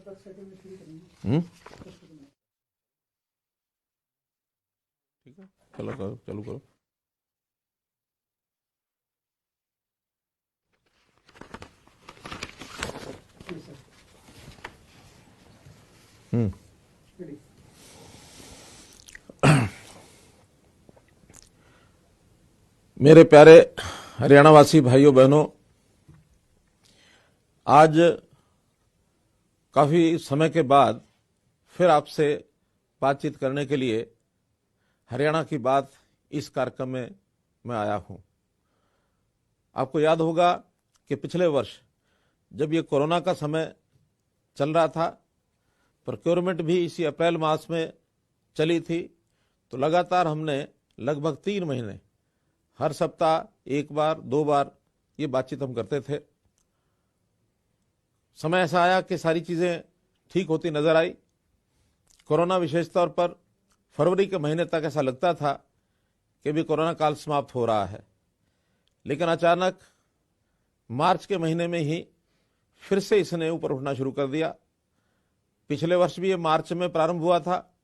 ठीक है, चलो करो, चालू करो। मेरे प्यारे हरियाणावासी भाइयों बहनों, आज काफी समय के बाद फिर आपसे बातचीत करने के लिए हरियाणा की बात इस कार्यक्रम में मैं आया हूं। आपको याद होगा कि पिछले वर्ष जब ये कोरोना का समय चल रहा था, प्रोक्योरमेंट भी इसी अप्रैल मास में चली थी, तो लगातार हमने लगभग 3 महीने हर सप्ताह 1 बार 2 बार ये बातचीत हम करते थे। समय ऐसा आया कि सारी चीजें ठीक होती नजर आई। कोरोना विशेष तौर पर फरवरी के महीने तक ऐसा लगता था कि भी कोरोना काल समाप्त हो रहा है, लेकिन अचानक मार्च के महीने में ही फिर से इसने ऊपर उठना शुरू कर दिया। पिछले वर्ष भी ये मार्च में प्रारंभ हुआ था,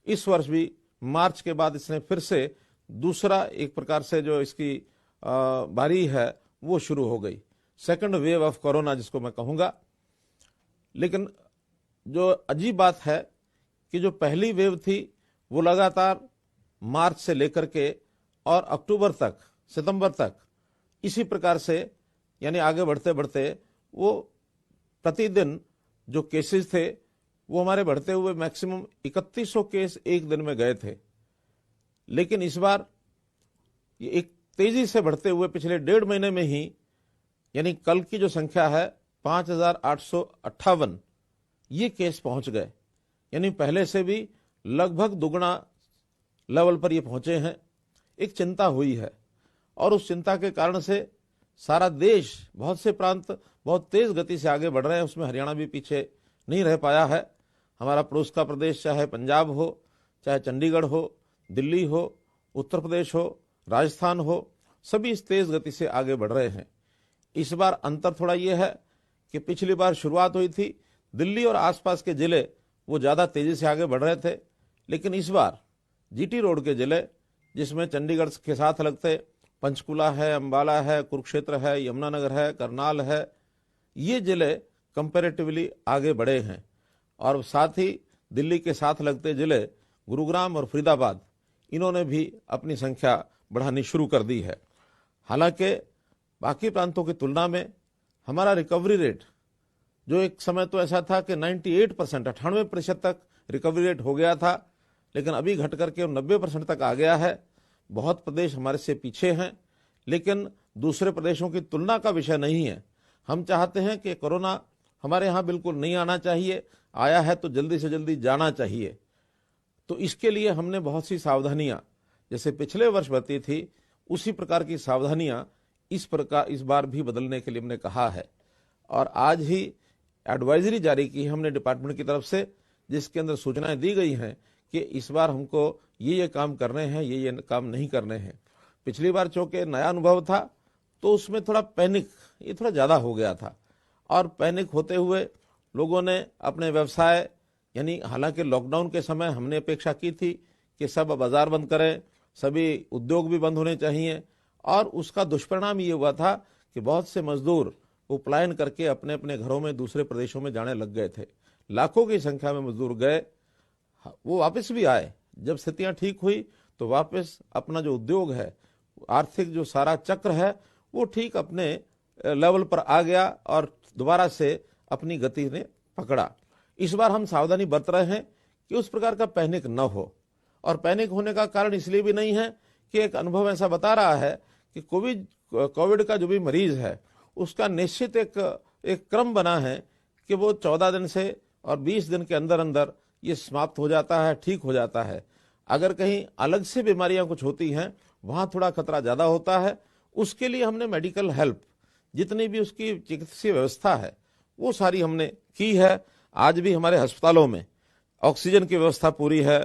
इस वर्ष भी मार्च के बाद इसने फिर से दूसरा एक प्रकार से जो इसकी बारी है वो शुरू हो गई, सेकंड वेव ऑफ कोरोना जिसको मैं कहूंगा। लेकिन जो अजीब बात है कि जो पहली वेव थी वो लगातार मार्च से लेकर के और अक्टूबर तक, सितंबर तक इसी प्रकार से यानी आगे बढ़ते बढ़ते वो प्रतिदिन जो केसेस थे वो हमारे बढ़ते हुए मैक्सिमम 3100 केस एक दिन में गए थे। लेकिन इस बार ये एक तेजी से बढ़ते हुए पिछले 1.5 महीने में ही, यानी कल की जो संख्या है 5858 ये केस पहुंच गए, यानी पहले से भी लगभग दुगना लेवल पर ये पहुंचे हैं। एक चिंता हुई है और उस चिंता के कारण से सारा देश, बहुत से प्रांत बहुत तेज गति से आगे बढ़ रहे हैं, उसमें हरियाणा भी पीछे नहीं रह पाया है। हमारा पड़ोस का प्रदेश चाहे पंजाब हो, चाहे चंडीगढ़ हो, दिल्ली हो, उत्तर प्रदेश हो, राजस्थान हो, सभी इस तेज गति से आगे बढ़ रहे हैं। इस बार अंतर थोड़ा यह है कि पिछली बार शुरुआत हुई थी, दिल्ली और आसपास के जिले वो ज्यादा तेजी से आगे बढ़ रहे थे, लेकिन इस बार जीटी रोड के जिले जिसमें चंडीगढ़ के साथ लगते पंचकुला है, अंबाला है, कुरुक्षेत्र है, यमुनानगर है, करनाल है, ये जिले कंपैरेटिवली आगे बढ़े हैं। और साथ ही दिल्ली के साथ लगते जिले गुरुग्राम और फरीदाबाद, इन्होंने भी अपनी संख्या बढ़ानी शुरू कर दी है। हालांकि बाकी प्रांतों की तुलना में हमारा रिकवरी रेट, जो एक समय तो ऐसा था कि 98%, 98% तक रिकवरी रेट हो गया था, लेकिन अभी घट करके 90% तक आ गया है। बहुत प्रदेश हमारे से पीछे हैं, लेकिन दूसरे प्रदेशों की तुलना का विषय नहीं है। हम चाहते हैं कि कोरोना हमारे यहाँ बिल्कुल नहीं आना चाहिए, आया है तो जल्दी से जल्दी जाना चाहिए। तो इसके लिए हमने बहुत सी सावधानियां, जैसे पिछले वर्ष बरती थी उसी प्रकार की सावधानियां इस बार भी बदलने के लिए हमने कहा है। और आज ही एडवाइजरी जारी की हमने डिपार्टमेंट की तरफ से, जिसके अंदर सूचनाएं दी गई हैं कि इस बार हमको ये काम करने हैं, ये काम नहीं करने हैं। पिछली बार चूंकि नया अनुभव था तो उसमें थोड़ा पैनिक ये थोड़ा ज्यादा हो गया था, और पैनिक होते हुए लोगों ने अपने व्यवसाय, यानी हालांकि लॉकडाउन के समय हमने अपेक्षा की थी कि सब बाजार बंद करें, सभी उद्योग भी बंद होने चाहिए, और उसका दुष्परिणाम ये हुआ था कि बहुत से मजदूर वो पलायन करके अपने अपने घरों में दूसरे प्रदेशों में जाने लग गए थे। लाखों की संख्या में मजदूर गए, वो वापस भी आए। जब स्थितियां ठीक हुई तो वापस अपना जो उद्योग है, आर्थिक जो सारा चक्र है, वो ठीक अपने लेवल पर आ गया और दोबारा से अपनी गति ने पकड़ा। इस बार हम सावधानी बरत रहे हैं कि उस प्रकार का पैनिक न हो, और पैनिक होने का कारण इसलिए भी नहीं है कि एक अनुभव ऐसा बता रहा है कि कोविड का जो भी मरीज है उसका निश्चित एक क्रम बना है कि वो 14 दिन से और 20 दिन के अंदर अंदर ये समाप्त हो जाता है, ठीक हो जाता है। अगर कहीं अलग से बीमारियां कुछ होती हैं, वहां थोड़ा खतरा ज्यादा होता है। उसके लिए हमने मेडिकल हेल्प, जितनी भी उसकी चिकित्सीय व्यवस्था है, वो सारी हमने की है। आज भी हमारे अस्पतालों में ऑक्सीजन की व्यवस्था पूरी है,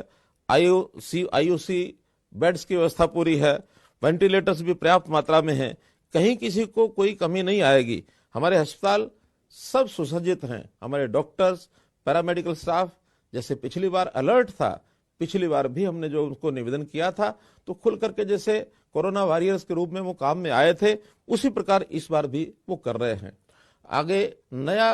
आईओसी बेड्स की व्यवस्था पूरी है, वेंटिलेटर्स भी पर्याप्त मात्रा में हैं, कहीं किसी को कोई कमी नहीं आएगी। हमारे अस्पताल सब सुसज्जित हैं, हमारे डॉक्टर्स, पैरामेडिकल स्टाफ जैसे पिछली बार अलर्ट था, पिछली बार भी हमने जो उनको निवेदन किया था तो खुल करके जैसे कोरोना वॉरियर्स के रूप में वो काम में आए थे, उसी प्रकार इस बार भी वो कर रहे हैं। आगे नया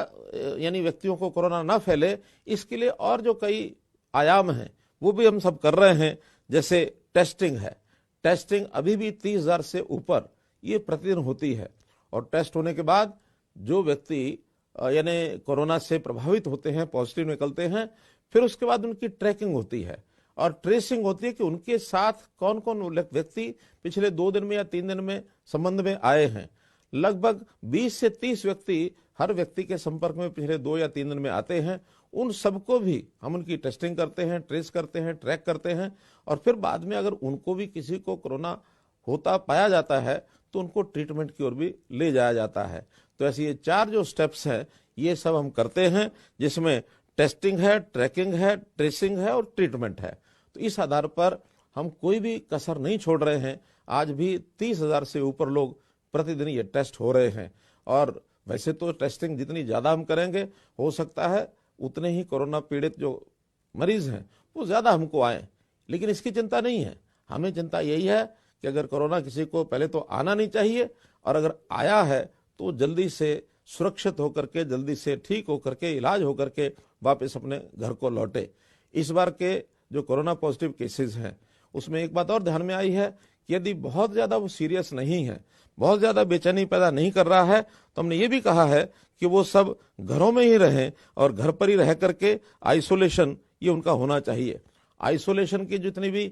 यानी व्यक्तियों को कोरोना ना फैले, इसके लिए और जो कई आयाम हैं वो भी हम सब कर रहे हैं। जैसे टेस्टिंग है, टेस्टिंग अभी भी 30,000 से ऊपर ये प्रतिदिन होती है, और टेस्ट होने के बाद जो व्यक्ति यानी कोरोना से प्रभावित होते हैं, पॉजिटिव निकलते हैं, फिर उसके बाद उनकी ट्रैकिंग होती है और ट्रेसिंग होती है कि उनके साथ कौन कौन व्यक्ति पिछले 2 दिन में या 3 दिन में संबंध में आए हैं। लगभग 20 से 30 व्यक्ति हर व्यक्ति के संपर्क में पिछले 2 या 3 दिन में आते हैं। उन सबको भी हम उनकी टेस्टिंग करते हैं, ट्रेस करते हैं, ट्रैक करते हैं, और फिर बाद में अगर उनको भी किसी को कोरोना होता पाया जाता है तो उनको ट्रीटमेंट की ओर भी ले जाया जाता है। तो ऐसे ये 4 जो स्टेप्स हैं ये सब हम करते हैं, जिसमें टेस्टिंग है, ट्रैकिंग है, ट्रेसिंग है और ट्रीटमेंट है। तो इस आधार पर हम कोई भी कसर नहीं छोड़ रहे हैं। आज भी 30,000 से ऊपर लोग प्रतिदिन ये टेस्ट हो रहे हैं, और वैसे तो टेस्टिंग जितनी ज़्यादा हम करेंगे हो सकता है उतने ही कोरोना पीड़ित जो मरीज हैं वो ज़्यादा हमको आए, लेकिन इसकी चिंता नहीं है। हमें चिंता यही है कि अगर कोरोना किसी को पहले तो आना नहीं चाहिए, और अगर आया है तो जल्दी से सुरक्षित होकर के, जल्दी से ठीक होकर के, इलाज होकर के वापस अपने घर को लौटे। इस बार के जो कोरोना पॉजिटिव केसेस हैं उसमें एक बात और ध्यान में आई है कि यदि बहुत ज़्यादा वो सीरियस नहीं है, बहुत ज़्यादा बेचैनी पैदा नहीं कर रहा है, तो हमने ये भी कहा है कि वो सब घरों में ही रहें और घर पर ही रह करके आइसोलेशन ये उनका होना चाहिए। आइसोलेशन की जितनी भी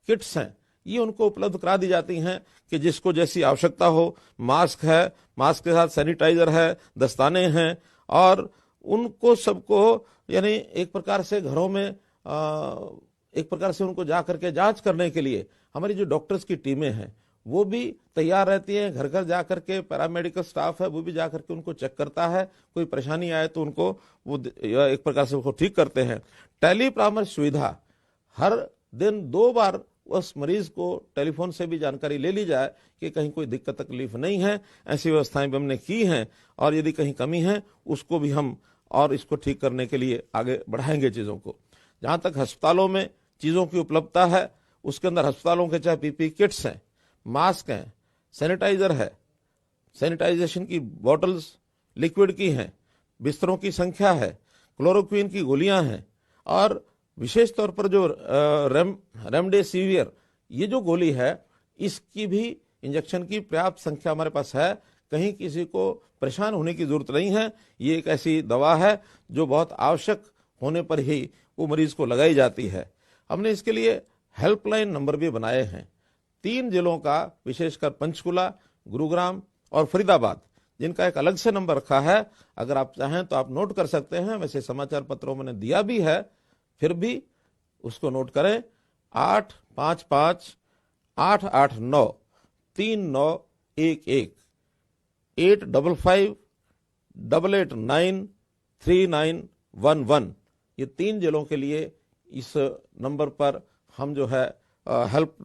किट्स हैं ये उनको उपलब्ध करा दी जाती हैं कि जिसको जैसी आवश्यकता हो। मास्क है, मास्क के साथ सैनिटाइजर है, दस्ताने हैं, और उनको सबको यानी एक प्रकार से घरों में एक प्रकार से उनको जा करके जांच करने के लिए हमारी जो डॉक्टर्स की टीमें हैं वो भी तैयार रहती हैं। घर घर जा करके पैरामेडिकल स्टाफ है वो भी जा करके उनको चेक करता है, कोई परेशानी आए तो उनको वो एक प्रकार से उनको ठीक करते हैं। टेली परामर्श सुविधा, हर दिन 2 बार उस मरीज को टेलीफोन से भी जानकारी ले ली जाए कि कहीं कोई दिक्कत तकलीफ नहीं है। ऐसी व्यवस्थाएं भी हमने की हैं, और यदि कहीं कमी है उसको भी हम और इसको ठीक करने के लिए आगे बढ़ाएंगे चीज़ों को। जहाँ तक अस्पतालों में चीज़ों की उपलब्धता है, उसके अंदर अस्पतालों के चाहे पीपी किट्स हैं, मास्क हैं, सैनिटाइजर है, सैनिटाइजेशन की बॉटल्स लिक्विड की हैं, बिस्तरों की संख्या है, क्लोरोक्विन की गोलियां हैं, और विशेष तौर पर जो रेमडेसिविर ये जो गोली है इसकी भी इंजेक्शन की पर्याप्त संख्या हमारे पास है। कहीं किसी को परेशान होने की जरूरत नहीं है। ये एक ऐसी दवा है जो बहुत आवश्यक होने पर ही वो मरीज को लगाई जाती है। हमने इसके लिए हेल्पलाइन नंबर भी बनाए हैं 3 जिलों का, विशेषकर पंचकुला, गुरुग्राम और फरीदाबाद, जिनका एक अलग से नंबर रखा है। अगर आप चाहें तो आप नोट कर सकते हैं, वैसे समाचार पत्रों में दिया भी है, फिर भी उसको नोट करें। 855-889-3911, 855-889-3911। ये 3 जिलों के लिए इस नंबर पर हम जो है हेल्प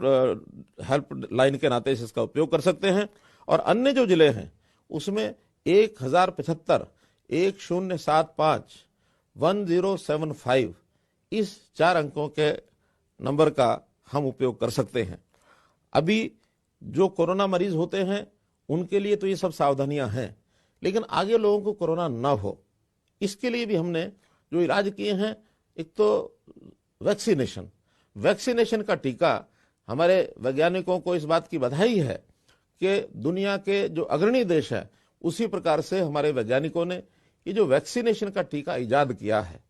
लाइन के नाते से इसका उपयोग कर सकते हैं। और अन्य जो जिले हैं उसमें 1075-1075-1075 इस 4 अंकों के नंबर का हम उपयोग कर सकते हैं। अभी जो कोरोना मरीज होते हैं उनके लिए तो ये सब सावधानियां हैं, लेकिन आगे लोगों को कोरोना ना हो इसके लिए भी हमने जो इलाज किए हैं, एक तो वैक्सीनेशन का टीका। हमारे वैज्ञानिकों को इस बात की बधाई है कि दुनिया के जो अग्रणी देश है उसी प्रकार से हमारे वैज्ञानिकों ने ये जो वैक्सीनेशन का टीका इजाद किया है,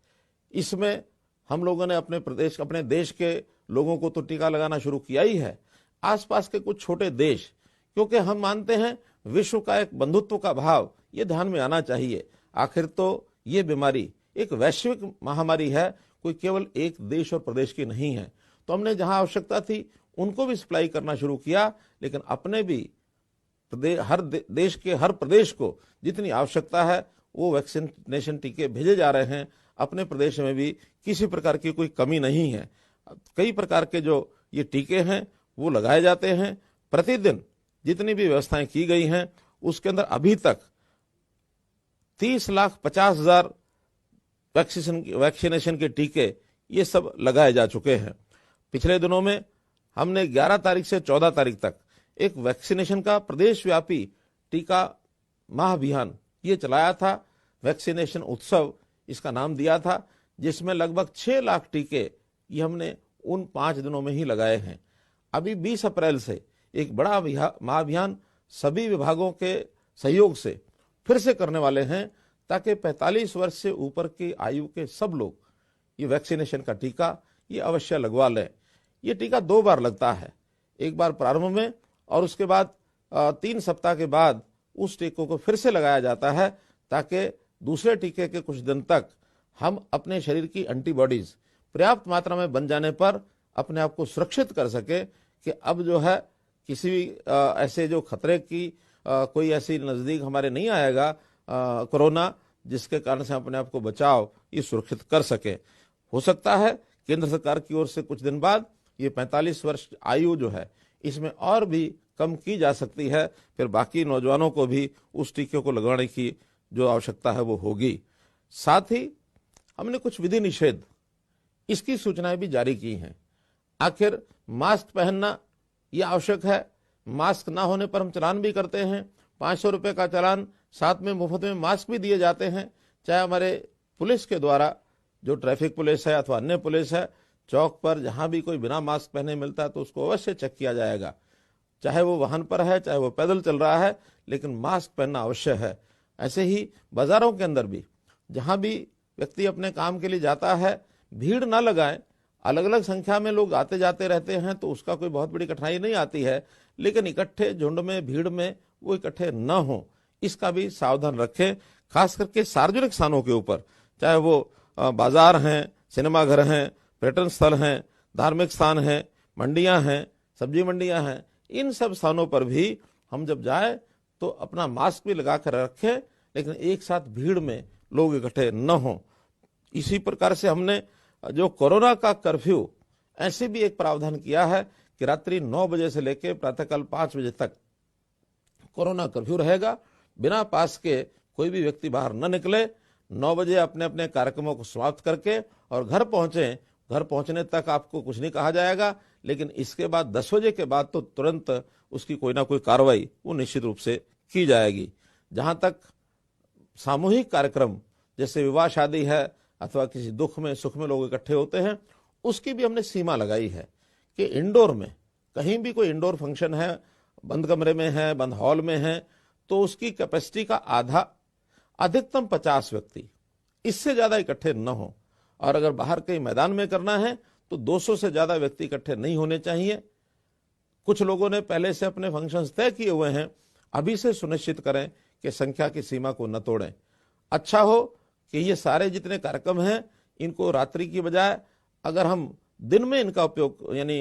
इसमें हम लोगों ने अपने देश के लोगों को तो टीका लगाना शुरू किया ही है, आसपास के कुछ छोटे देश, क्योंकि हम मानते हैं विश्व का एक बंधुत्व का भाव ये ध्यान में आना चाहिए। आखिर तो ये बीमारी एक वैश्विक महामारी है, कोई केवल एक देश और प्रदेश की नहीं है। तो हमने जहां आवश्यकता थी उनको भी सप्लाई करना शुरू किया, लेकिन अपने भी देश के हर प्रदेश को जितनी आवश्यकता है वो वैक्सीनेशन टीके भेजे जा रहे हैं। अपने प्रदेश में भी किसी प्रकार की कोई कमी नहीं है। कई प्रकार के जो ये टीके हैं वो लगाए जाते हैं। प्रतिदिन जितनी भी व्यवस्थाएं की गई हैं उसके अंदर अभी तक 30,50,000 वैक्सीनेशन के टीके ये सब लगाए जा चुके हैं। पिछले दिनों में हमने 11 तारीख से 14 तारीख तक एक वैक्सीनेशन का प्रदेश व्यापी टीका महाअभियान ये चलाया था। वैक्सीनेशन उत्सव इसका नाम दिया था, जिसमें लगभग 6 लाख टीके ये हमने उन 5 दिनों में ही लगाए हैं। अभी 20 अप्रैल से एक बड़ा महाअभियान सभी विभागों के सहयोग से फिर से करने वाले हैं, ताकि 45 वर्ष से ऊपर की आयु के सब लोग ये वैक्सीनेशन का टीका ये अवश्य लगवा लें। ये टीका 2 बार लगता है, एक बार प्रारंभ में और उसके बाद 3 सप्ताह के बाद उस टीकों को फिर से लगाया जाता है, ताकि दूसरे टीके के कुछ दिन तक हम अपने शरीर की एंटीबॉडीज पर्याप्त मात्रा में बन जाने पर अपने आप को सुरक्षित कर सके कि अब जो है किसी भी ऐसे जो खतरे की कोई ऐसी नजदीक हमारे नहीं आएगा कोरोना, जिसके कारण से अपने आप को बचाव ये सुरक्षित कर सके। हो सकता है केंद्र सरकार की ओर से कुछ दिन बाद ये 45 वर्ष आयु जो है इसमें और भी कम की जा सकती है, फिर बाकी नौजवानों को भी उस टीके को लगाने की जो आवश्यकता है वो होगी। साथ ही हमने कुछ विधि निषेध इसकी सूचनाएं भी जारी की हैं। आखिर मास्क पहनना यह आवश्यक है, मास्क ना होने पर हम चालान भी करते हैं, 500 रुपए का चालान, साथ में मुफ्त में मास्क भी दिए जाते हैं। चाहे हमारे पुलिस के द्वारा, जो ट्रैफिक पुलिस है अथवा अन्य पुलिस है, चौक पर जहां भी कोई बिना मास्क पहने मिलता है तो उसको अवश्य चेक किया जाएगा, चाहे वो वाहन पर है चाहे वो पैदल चल रहा है, लेकिन मास्क पहनना अवश्य है। ऐसे ही बाजारों के अंदर भी जहां भी व्यक्ति अपने काम के लिए जाता है, भीड़ ना लगाएं। अलग अलग संख्या में लोग आते जाते रहते हैं तो उसका कोई बहुत बड़ी कठिनाई नहीं आती है, लेकिन इकट्ठे झुंड में भीड़ में वो इकट्ठे न हो, इसका भी सावधान रखें। खास करके सार्वजनिक स्थानों के ऊपर, चाहे वो बाजार हैं, सिनेमाघर हैं, पर्यटन स्थल हैं, धार्मिक स्थान हैं, मंडियां हैं, सब्जी मंडियां हैं, इन सब स्थानों पर भी हम जब जाए तो अपना मास्क भी लगा कर रखें, लेकिन एक साथ भीड़ में लोग इकट्ठे न हों। इसी प्रकार से हमने जो कोरोना का कर्फ्यू ऐसे भी एक प्रावधान किया है कि रात्रि 9 बजे से लेकर प्रातःकाल 5 बजे तक कोरोना कर्फ्यू रहेगा। बिना पास के कोई भी व्यक्ति बाहर न निकले। 9 बजे अपने अपने कार्यक्रमों को समाप्त करके और घर पहुंचे। घर पहुंचने तक आपको कुछ नहीं कहा जाएगा, लेकिन इसके बाद 10 बजे के बाद तो तुरंत उसकी कोई ना कोई कार्रवाई वो निश्चित रूप से की जाएगी। जहां तक सामूहिक कार्यक्रम जैसे विवाह शादी है अथवा किसी दुख में सुख में लोग इकट्ठे होते हैं, उसकी भी हमने सीमा लगाई है कि इंडोर में कहीं भी कोई इंडोर फंक्शन है, बंद कमरे में है, बंद हॉल में है, तो उसकी कैपेसिटी का आधा, अधिकतम 50 व्यक्ति, इससे ज्यादा इकट्ठे न हो। और अगर बाहर कहीं मैदान में करना है तो 200 से ज्यादा व्यक्ति इकट्ठे नहीं होने चाहिए। कुछ लोगों ने पहले से अपने फंक्शंस तय किए हुए हैं, अभी से सुनिश्चित करें कि संख्या की सीमा को न तोड़ें। अच्छा हो कि ये सारे जितने कार्यक्रम हैं इनको रात्रि की बजाय अगर हम दिन में इनका उपयोग यानी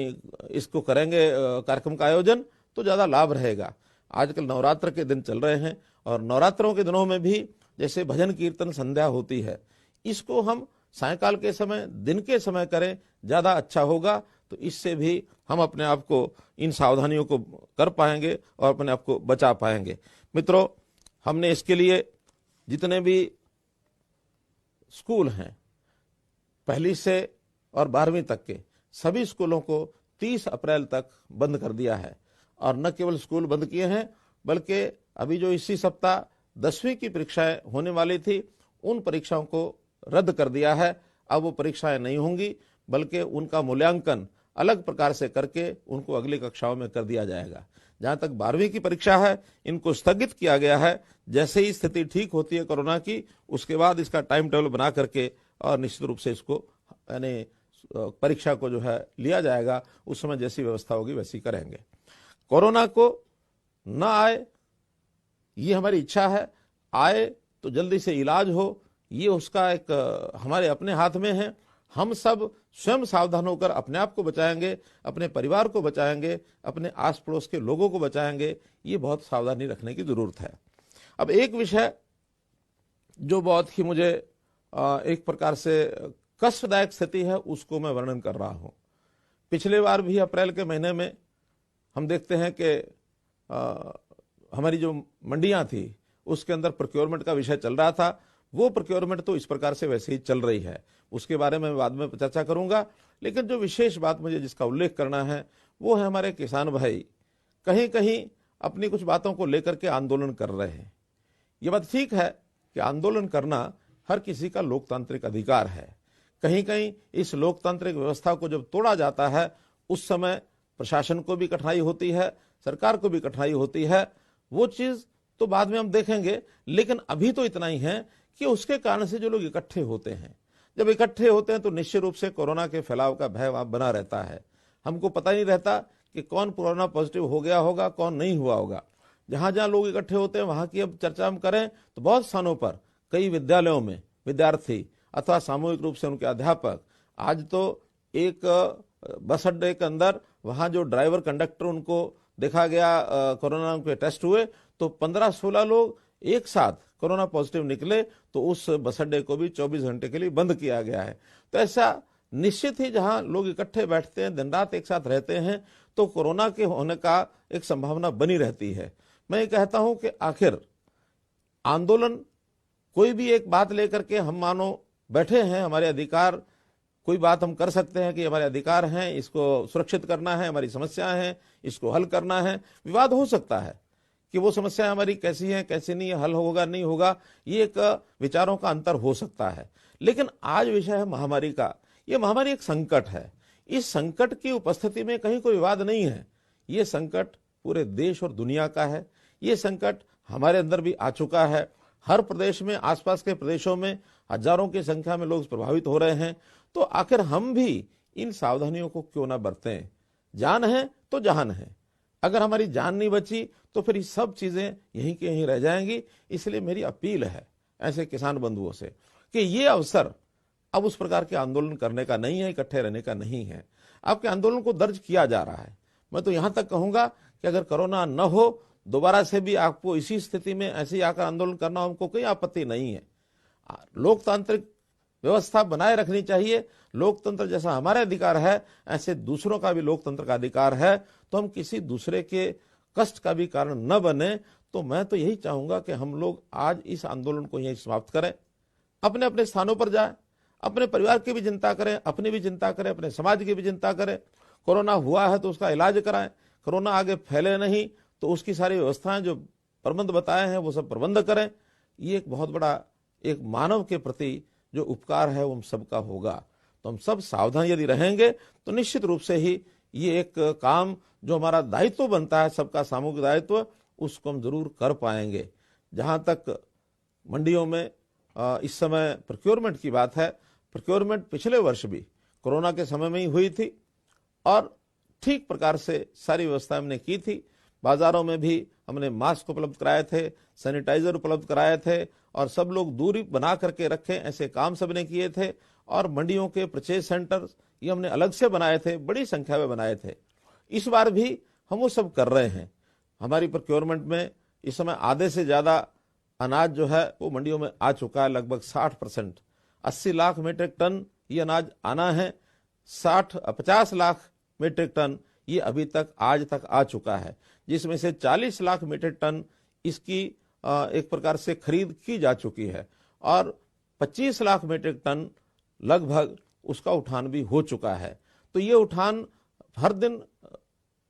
इसको करेंगे कार्यक्रम का आयोजन, तो ज्यादा लाभ रहेगा। आजकल नवरात्र के दिन चल रहे हैं और नवरात्रों के दिनों में भी जैसे भजन कीर्तन संध्या होती है, इसको हम सायंकाल के समय, दिन के समय करें, ज्यादा अच्छा होगा। तो इससे भी हम अपने आप को इन सावधानियों को कर पाएंगे और अपने आप को बचा पाएंगे। मित्रों, हमने इसके लिए जितने भी स्कूल हैं, पहली से और 12वीं तक के सभी स्कूलों को 30 अप्रैल तक बंद कर दिया है। और न केवल स्कूल बंद किए हैं, बल्कि अभी जो इसी सप्ताह 10वीं की परीक्षाएं होने वाली थी, उन परीक्षाओं को रद्द कर दिया है। अब वो परीक्षाएं नहीं होंगी, बल्कि उनका मूल्यांकन अलग प्रकार से करके उनको अगली कक्षाओं में कर दिया जाएगा। जहां तक 12वीं की परीक्षा है, इनको स्थगित किया गया है। जैसे ही स्थिति ठीक होती है कोरोना की, उसके बाद इसका टाइम टेबल बना करके और निश्चित रूप से इसको यानी परीक्षा को जो है लिया जाएगा। उस समय जैसी व्यवस्था होगी वैसी करेंगे। कोरोना को न आए ये हमारी इच्छा है, आए तो जल्दी से इलाज हो, ये उसका एक हमारे अपने हाथ में है। हम सब स्वयं सावधान होकर अपने आप को बचाएंगे, अपने परिवार को बचाएंगे, अपने आस पड़ोस के लोगों को बचाएंगे। ये बहुत सावधानी रखने की जरूरत है। अब एक विषय जो बहुत ही मुझे एक प्रकार से कष्टदायक स्थिति है, उसको मैं वर्णन कर रहा हूं। पिछले बार भी अप्रैल के महीने में हम देखते हैं कि हमारी जो मंडियां थी उसके अंदर प्रोक्योरमेंट का विषय चल रहा था। वो प्रोक्योरमेंट तो इस प्रकार से वैसे ही चल रही है, उसके बारे में बाद में चर्चा करूंगा। लेकिन जो विशेष बात मुझे जिसका उल्लेख करना है वो है हमारे किसान भाई कहीं कहीं अपनी कुछ बातों को लेकर के आंदोलन कर रहे हैं। ये बात ठीक है कि आंदोलन करना हर किसी का लोकतांत्रिक अधिकार है। कहीं कहीं इस लोकतांत्रिक व्यवस्था को जब तोड़ा जाता है उस समय प्रशासन को भी कठिनाई होती है, सरकार को भी कठिनाई होती है। वो चीज तो बाद में हम देखेंगे, लेकिन अभी तो इतना ही है कि उसके कारण से जो लोग इकट्ठे होते हैं, जब इकट्ठे होते हैं तो निश्चित रूप से कोरोना के फैलाव का भय वहां बना रहता है। हमको पता नहीं रहता कि कौन कोरोना पॉजिटिव हो गया होगा, कौन नहीं हुआ होगा। जहां जहां लोग इकट्ठे होते हैं वहां की अब चर्चा हम करें तो बहुत स्थानों पर कई विद्यालयों में विद्यार्थी अथवा सामूहिक रूप से उनके अध्यापक, आज तो एक बस अड्डे के अंदर वहां जो ड्राइवर कंडक्टर उनको देखा गया कोरोना के टेस्ट हुए तो 15-16 लोग एक साथ कोरोना पॉजिटिव निकले, तो उस बस अड्डे को भी 24 घंटे के लिए बंद किया गया है। तो ऐसा निश्चित ही जहां लोग इकट्ठे बैठते हैं, दिन रात एक साथ रहते हैं, तो कोरोना के होने का एक संभावना बनी रहती है। मैं ये कहता हूं कि आखिर आंदोलन कोई भी एक बात लेकर के हम मानो बैठे हैं, हमारे अधिकार, कोई बात हम कर सकते हैं कि हमारे अधिकार हैं, इसको सुरक्षित करना है, हमारी समस्याएं हैं, इसको हल करना है। विवाद हो सकता है कि वो समस्याएं हमारी कैसी हैं, कैसी नहीं है, हल होगा नहीं होगा, ये एक विचारों का अंतर हो सकता है। लेकिन आज विषय है महामारी का। ये महामारी एक संकट है। इस संकट की उपस्थिति में कहीं कोई विवाद नहीं है। ये संकट पूरे देश और दुनिया का है। ये संकट हमारे अंदर भी आ चुका है। हर प्रदेश में, आसपास के प्रदेशों में हजारों की संख्या में लोग प्रभावित हो रहे हैं। तो आखिर हम भी इन सावधानियों को क्यों ना बरतें। जान है तो जहान है। अगर हमारी जान नहीं बची तो फिर ये सब चीजें यहीं के यहीं रह जाएंगी। इसलिए मेरी अपील है ऐसे किसान बंधुओं से कि ये अवसर अब उस प्रकार के आंदोलन करने का नहीं है, इकट्ठे रहने का नहीं है। आपके आंदोलन को दर्ज किया जा रहा है। मैं तो यहां तक कहूंगा कि अगर कोरोना न हो, दोबारा से भी आपको इसी स्थिति में ऐसे ही आकर आंदोलन करना, हमको कोई आपत्ति नहीं है। लोकतांत्रिक व्यवस्था बनाए रखनी चाहिए। लोकतंत्र जैसा हमारे अधिकार है, ऐसे दूसरों का भी लोकतंत्र का अधिकार है। तो हम किसी दूसरे के कष्ट का भी कारण न बने। तो मैं तो यही चाहूंगा कि हम लोग आज इस आंदोलन को यहीं समाप्त करें, अपने अपने स्थानों पर जाएं, अपने परिवार की भी चिंता करें, अपनी भी चिंता करें, अपने समाज की भी चिंता करें। कोरोना हुआ है तो उसका इलाज कराएं। कोरोना आगे फैले नहीं तो उसकी सारी व्यवस्थाएं जो प्रबंध बताए हैं वो सब प्रबंध करें। ये एक बहुत बड़ा एक मानव के प्रति जो उपकार है वो हम सबका होगा। तो हम सब सावधान यदि रहेंगे तो निश्चित रूप से ही ये एक काम जो हमारा दायित्व बनता है, सबका सामूहिक दायित्व, उसको हम जरूर कर पाएंगे। जहां तक मंडियों में इस समय प्रोक्योरमेंट की बात है, प्रोक्योरमेंट पिछले वर्ष भी कोरोना के समय में ही हुई थी और ठीक प्रकार से सारी व्यवस्था हमने की थी। बाजारों में भी हमने मास्क उपलब्ध कराए थे, सैनिटाइजर उपलब्ध कराए थे और सब लोग दूरी बना करके रखें, ऐसे काम सबने किए थे। और मंडियों के परचेज सेंटर ये हमने अलग से बनाए थे, बड़ी संख्या में बनाए थे। इस बार भी हम वो सब कर रहे हैं। हमारी प्रोक्योरमेंट में इस समय आधे से ज्यादा अनाज जो है वो मंडियों में आ चुका है, लगभग 60%। 80 लाख मीट्रिक टन ये अनाज आना है। 50 लाख मीट्रिक टन ये अभी तक आज तक आ चुका है, जिसमें से 40 लाख मीट्रिक टन इसकी एक प्रकार से खरीद की जा चुकी है और 25 लाख मीट्रिक टन लगभग उसका उठान भी हो चुका है। तो ये उठान हर दिन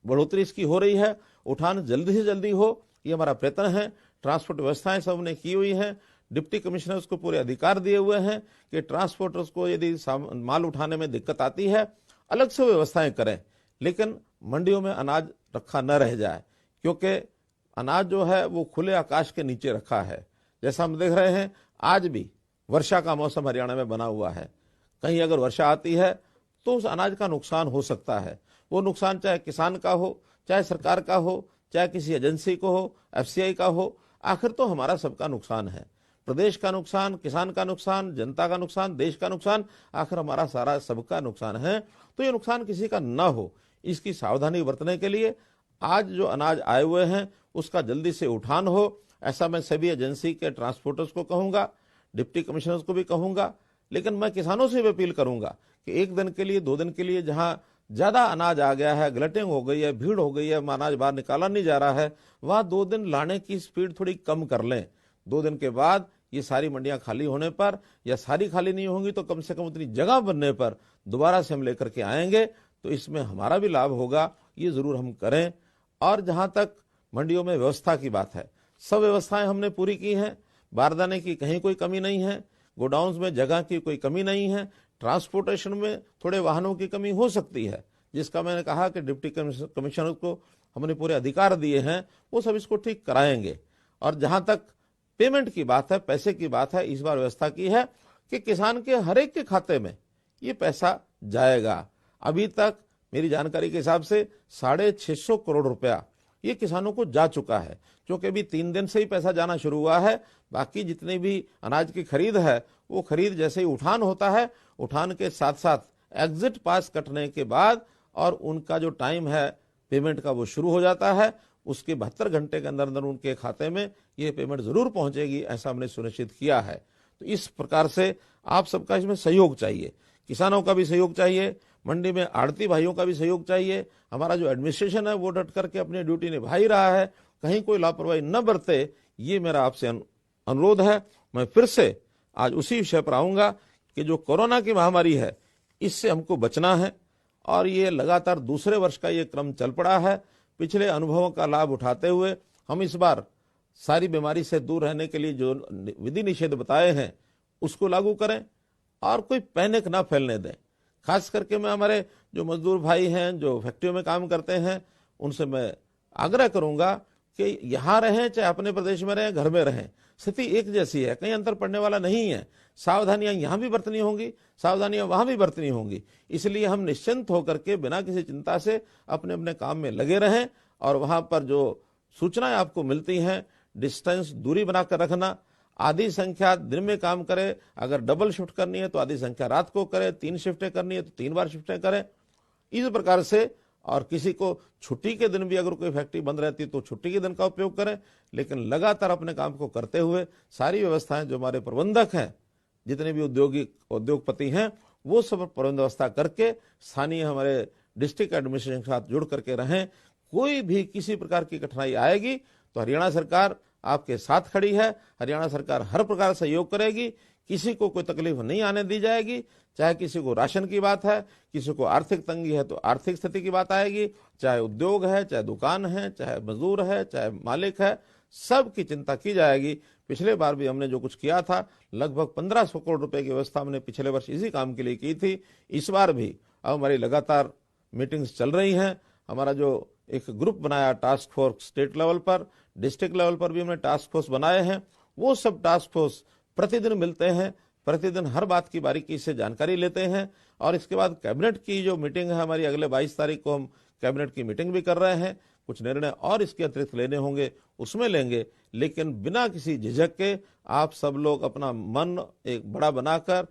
बढ़ोतरी इसकी हो रही है। उठान जल्दी से जल्दी हो, ये हमारा प्रयत्न है। ट्रांसपोर्ट व्यवस्थाएं सबने की हुई हैं। डिप्टी कमिश्नर्स को पूरे अधिकार दिए हुए हैं कि ट्रांसपोर्टर्स को यदि माल उठाने में दिक्कत आती है अलग से व्यवस्थाएं करें, लेकिन मंडियों में अनाज रखा न रह जाए, क्योंकि अनाज जो है वो खुले आकाश के नीचे रखा है। जैसा हम देख रहे हैं आज भी वर्षा का मौसम हरियाणा में बना हुआ है। कहीं अगर वर्षा आती है तो उस अनाज का नुकसान हो सकता है। वो नुकसान चाहे किसान का हो, चाहे सरकार का हो, चाहे किसी एजेंसी को हो, एफसीआई का हो, आखिर तो हमारा सबका नुकसान है। प्रदेश का नुकसान, किसान का नुकसान, जनता का नुकसान, देश का नुकसान, आखिर हमारा सारा सबका नुकसान है। तो ये नुकसान किसी का न हो, इसकी सावधानी बरतने के लिए आज जो अनाज आए हुए हैं उसका जल्दी से उठान हो, ऐसा मैं सभी एजेंसी के ट्रांसपोर्टर्स को कहूंगा, डिप्टी कमिश्नर्स को भी कहूंगा। लेकिन मैं किसानों से भी अपील करूंगा कि एक दिन के लिए, 2 दिन के लिए जहां ज्यादा अनाज आ गया है, ग्लटिंग हो गई है, भीड़ हो गई है, अनाज बाहर निकाला नहीं जा रहा है, वहां 2 दिन लाने की स्पीड थोड़ी कम कर लें। 2 दिन के बाद ये सारी मंडियां खाली होने पर, या सारी खाली नहीं होंगी तो कम से कम उतनी जगह बनने पर दोबारा से हम लेकर के आएंगे, तो इसमें हमारा भी लाभ होगा, ये जरूर हम करें। और जहां तक मंडियों में व्यवस्था की बात है, सब व्यवस्थाएं हमने पूरी की हैं, बारदाने की कहीं कोई कमी नहीं है, गोडाउन्स में जगह की कोई कमी नहीं है, ट्रांसपोर्टेशन में थोड़े वाहनों की कमी हो सकती है, जिसका मैंने कहा कि डिप्टी कमिश्नर को हमने पूरे अधिकार दिए हैं, वो सब इसको ठीक कराएंगे। और जहां तक पेमेंट की बात है, पैसे की बात है, इस बार व्यवस्था की है कि किसान के हर एक के खाते में ये पैसा जाएगा। अभी तक मेरी जानकारी के हिसाब से 650 करोड़ रुपया ये किसानों को जा चुका है, क्योंकि अभी 3 दिन से ही पैसा जाना शुरू हुआ है। बाकी जितनी भी अनाज की खरीद है, वो खरीद जैसे ही उठान होता है, उठान के साथ साथ एग्जिट पास कटने के बाद और उनका जो टाइम है पेमेंट का वो शुरू हो जाता है। उसके 72 घंटे के अंदर अंदर उनके खाते में ये पेमेंट जरूर पहुंचेगी, ऐसा हमने सुनिश्चित किया है। तो इस प्रकार से आप सबका इसमें सहयोग चाहिए, किसानों का भी सहयोग चाहिए, मंडी में आड़ती भाइयों का भी सहयोग चाहिए। हमारा जो एडमिनिस्ट्रेशन है वो डट करके अपनी ड्यूटी निभा ही रहा है, कहीं कोई लापरवाही न बरते, ये मेरा आपसे अनुरोध है। मैं फिर से आज उसी विषय पर आऊंगा कि जो कोरोना की महामारी है, इससे हमको बचना है, और ये लगातार दूसरे वर्ष का ये क्रम चल पड़ा है। पिछले अनुभवों का लाभ उठाते हुए हम इस बार सारी बीमारी से दूर रहने के लिए जो विधि निषेध बताए हैं उसको लागू करें, और कोई पैनिक ना फैलने दें। खास करके मैं हमारे जो मजदूर भाई हैं, जो फैक्ट्रियों में काम करते हैं, उनसे मैं आग्रह करूंगा कि यहाँ रहें चाहे अपने प्रदेश में रहें, घर में रहें, स्थिति एक जैसी है, कहीं अंतर पड़ने वाला नहीं है। सावधानियां यहाँ भी बरतनी होंगी, सावधानियां वहां भी बरतनी होंगी। इसलिए हम निश्चिंत होकर के बिना किसी चिंता से अपने अपने काम में लगे रहें, और वहां पर जो सूचनाएं आपको मिलती हैं, डिस्टेंस, दूरी बनाकर रखना, आधी संख्या दिन में काम करे, अगर डबल शिफ्ट करनी है तो आधी संख्या रात को करे, 3 शिफ्टें करनी है तो 3 बार शिफ्टें करें, इस प्रकार से। और किसी को छुट्टी के दिन भी अगर कोई फैक्ट्री बंद रहती है तो छुट्टी के दिन का उपयोग करें, लेकिन लगातार अपने काम को करते हुए सारी व्यवस्थाएं जो हमारे प्रबंधक हैं, जितने भी उद्योगपति हैं, वो सब प्रबंध व्यवस्था करके स्थानीय हमारे डिस्ट्रिक्ट एडमिनिस्ट्रेशन के साथ जुड़ करके रहें। कोई भी किसी प्रकार की कठिनाई आएगी तो हरियाणा सरकार आपके साथ खड़ी है, हरियाणा सरकार हर प्रकार सहयोग करेगी, किसी को कोई तकलीफ नहीं आने दी जाएगी। चाहे किसी को राशन की बात है, किसी को आर्थिक तंगी है तो आर्थिक स्थिति की बात आएगी, चाहे उद्योग है, चाहे दुकान है, चाहे मजदूर है, चाहे मालिक है, सब की चिंता की जाएगी। पिछले बार भी हमने जो कुछ किया था, लगभग 1500 करोड़ रुपए की व्यवस्था हमने पिछले वर्ष इसी काम के लिए की थी। इस बार भी अब हमारी लगातार मीटिंग्स चल रही हैं। हमारा जो एक ग्रुप बनाया टास्क फोर्स स्टेट लेवल पर, डिस्ट्रिक्ट लेवल पर भी हमने टास्क फोर्स बनाए हैं। वो सब टास्क फोर्स प्रतिदिन मिलते हैं, प्रतिदिन हर बात की बारीकी से जानकारी लेते हैं। और इसके बाद कैबिनेट की जो मीटिंग है हमारी, अगले 22 तारीख को हम कैबिनेट की मीटिंग भी कर रहे हैं। कुछ निर्णय और इसके अतिरिक्त लेने होंगे, उसमें लेंगे, लेकिन बिना किसी झिझक के आप सब लोग अपना मन एक बड़ा बनाकर